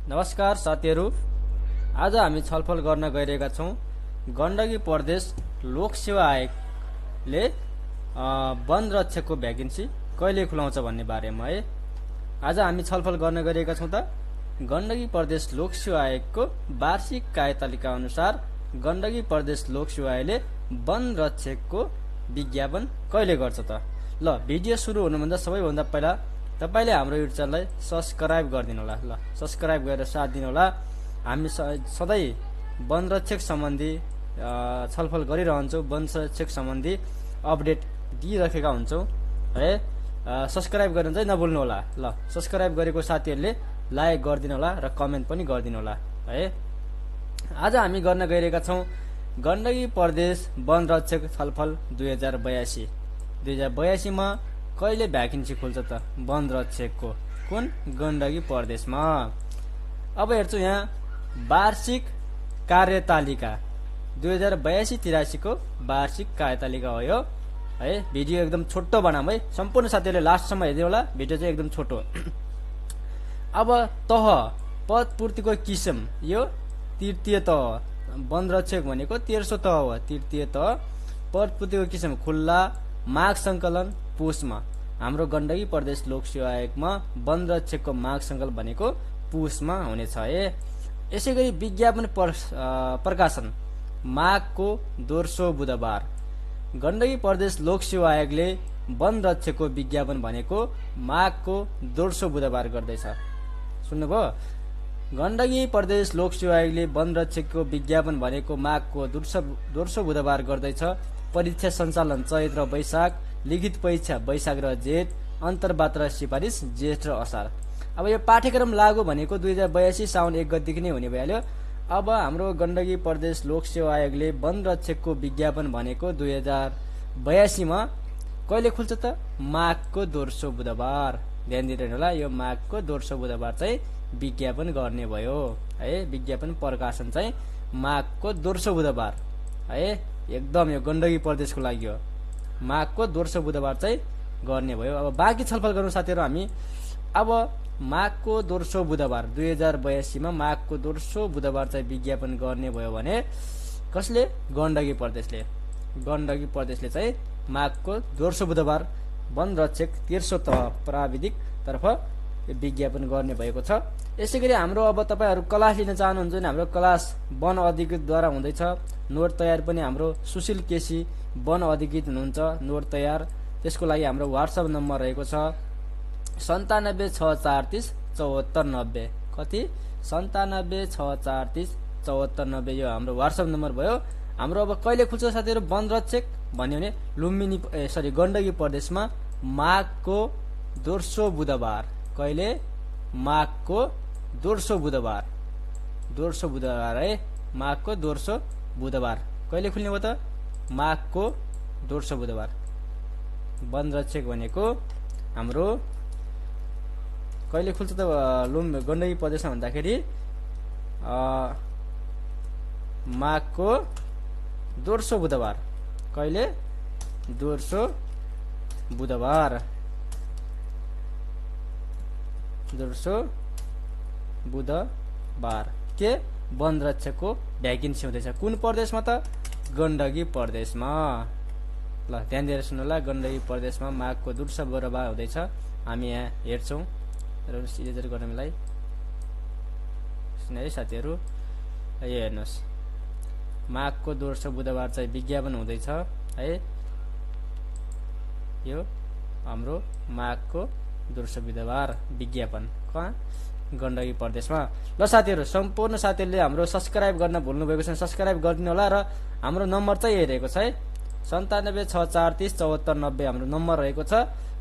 नमस्कार साथीहरू, आज हामी छलफल गर्न गइरहेका छौं गण्डकी प्रदेश लोक सेवा आयोगले वन रक्षकको भ्याकेन्सी कहिले खुलाउँछ भन्ने बारेमा है। आज हामी छलफल गर्न गइरहेका छौं त गण्डकी प्रदेश लोक सेवा आयोगको वार्षिक कार्यतालिका अनुसार गण्डकी प्रदेश लोक सेवा आयोगले वन रक्षकको विज्ञापन कहिले गर्छ त। ल भिडियो सुरु हुनुभन्दा सबैभन्दा पहिला तपाईले हाम्रो युट्युब च्यानललाई सब्स्क्राइब गरिदिनु होला। ल सब्स्क्राइब गरेर साथ दिनु होला। हामी सधैँ वन रक्षक सम्बन्धी छलफल गरिरहन्छौं, वन रक्षक सम्बन्धी अपडेट दिइराखेका हुन्छौं है। सब्स्क्राइब गर्न चाहिँ नभुल्नु होला। ल सब्स्क्राइब गरेको साथीहरूले लाइक गरिदिनु होला र कमेन्ट पनि गरिदिनु होला है। आज हामी गर्न गइरहेका छौं गण्डकी प्रदेश वन रक्षक छलफल 2082 मा कहिले भ्याकेन्सी खुल्छ त वन रक्षकको, कुन गण्डकी प्रदेशमा। अब हेर्छु यहाँ वार्षिक कार्यतालिका 2082-83 को वार्षिक कार्यतालिका हो यो है। भिडियो एकदम छोटो बनाऊँ है, सम्पूर्ण साथीहरूले लास्टसम्म हेर्नु होला। भिडियो चाहिँ एकदम छोटो। अब तह पद पूर्तिको किसिम यो तृतीय तह, वन रक्षक भनेको 1300 तह हो। तृतीय तह पद पूर्तिको किसिम खुल्ला माग संकलन पुसमा। हाम्रो गण्डकी प्रदेश लोक सेवा आयोगमा वन रक्षकको माग संकलन भनेको पुसमा हुनेछ है। यसैगरी विज्ञापन प्रकाशन माघको दोस्रो बुधबार। गण्डकी प्रदेश लोक सेवा आयोगले वन रक्षकको विज्ञापन भनेको माघको दोस्रो बुधबार गर्दैछ। सुन्नुभयो, गण्डकी प्रदेश लोक सेवा आयोगले वन रक्षकको विज्ञापन भनेको माघको दोस्रो बुधबार गर्दैछ। परीक्षा सञ्चालन चैत र वैशाख, लिखित परीक्षा वैशाख र जेठ, अन्तर्वार्ता सिफारिस जेठ र असार। अब यो पाठ्यक्रम लागू भनेको 2082 साउन 1 गतेदेखि नै हुने भइहाल्यो। अब हाम्रो गण्डकी प्रदेश लोक सेवा आयोगले वन रक्षकको विज्ञापन भनेको 2082 मा कहिले खुल्छ त, माघको दोस्रो बुधबार। ध्यान दिइरहनु होला, यो माघको दोस्रो बुधबार चाहिँ विज्ञापन गर्ने भयो है। विज्ञापन प्रकाशन चाहिँ माघको दोस्रो बुधबार है। एकदम यो गण्डकी प्रदेशको लागि हो, माघको दोस्रो बुधबार चाहिँ गर्ने भयो। अब बाँकी छलफल गरौँ साथीहरू हामी। अब माघको दोस्रो बुधबार 2082 मा माघको दोस्रो बुधबार चाहिँ विज्ञापन गर्ने भयो भने कसले, गण्डकी प्रदेशले। गण्डकी प्रदेशले चाहिँ माघको दोस्रो बुधबार वन रक्षक 1300 तह प्राविधिक तर्फ विज्ञापन गर्ने भएको छ। यसैगरी हाम्रो अब तपाईहरु क्लास लिन चाहनुहुन्छ भने हाम्रो क्लास वन अधिकृतद्वारा हुँदैछ। नोट तयार पनि हाम्रो सुशील केसी वन अधिकृत हुनुहुन्छ, नोट तयार। त्यसको लागि हाम्रो व्हाट्सएप नम्बर रहेको छ 9764307490। कति, 9764307490 यो हाम्रो व्हाट्सएप नम्बर भयो। हाम्रो अब कहिले खुल्छ साथीहरु वन रक्षक भन्यो भने लुम्बिनी गण्डकी प्रदेशमा माघको दोस्रो बुधबार। कहिले, माघको दोस्रो बुधबार। दोस्रो बुधबार है, माघको दोस्रो बुधबार। कहिले खुल्ने हो त, माघको दोस्रो बुधबार। वन रक्षक भनेको हाम्रो कहिले खुल्छ त गण्डकी प्रदेशमा भन्दाखेरि माघको दोस्रो बुधबार। कहिले, दोस्रो बुधबार। दोस्रो बुधबार के वन रक्षकको भ्याकेन्सी हुँदैछ। कुन प्रदेशमा त, गण्डकी प्रदेशमा। ल ध्यान दिएर सुन्नु होला, गण्डकी प्रदेशमा माघको दोस्रो बुधबार हुँदैछ। हामी यहाँ हेर्छौं र सिलेक्ट गर्नलाई है साथीहरु। यो हेर्नुस्, माघको दोस्रो बुधबार चाहिँ विज्ञापन हुँदैछ है। यो हाम्रो माघको दोस्रो बुधबार विज्ञापन कहाँ, गण्डकी प्रदेशमा। ल साथीहरु, सम्पूर्ण साथीहरुले हाम्रो सब्स्क्राइब गर्न भुल्नु भएको छ, सब्स्क्राइब गरिदिनु होला। र हाम्रो नम्बर चाहिँ हेरेको छ है 9764307490 हाम्रो नम्बर रहेको छ।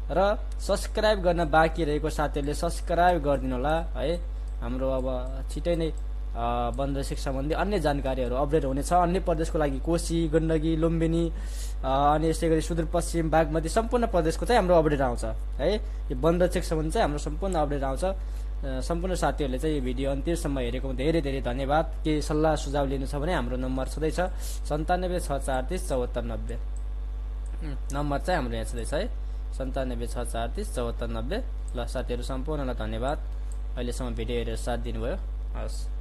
र सब्स्क्राइब गर्न बाँकी रहेको साथीहरुले सब्स्क्राइब गरिदिनु होला है। हाम्रो अब छिटै नै वन रक्षक सम्बन्धी अन्य जानकारीहरु अपडेट हुनेछ। अन्य प्रदेशको लागि कोशी, गण्डकी, लुम्बिनी अनि यसैगरी सुदूरपश्चिम, बागमती सम्पूर्ण प्रदेशको चाहिँ हाम्रो अपडेट आउँछ है। यो वन रक्षक सम्बन्धी चाहिँ हाम्रो सम्पूर्ण अपडेट आउँछ। सम्पूर्ण साथीहरुले चाहिँ यो भिडियो अन्तिमसम्म हेरेकोमा धेरै धेरै धन्यवाद। केही सल्लाह सुझाव लिनु छ भने हाम्रो नम्बर छँदैछ 9764307490। नम्बर चाहिँ हाम्रो यहाँ छँदैछ है 9764307490। ल साथीहरु सम्पूर्णलाई धन्यवाद। अहिलेसम्म भिडियो हेरेर साथ दिनुभयो। हस्।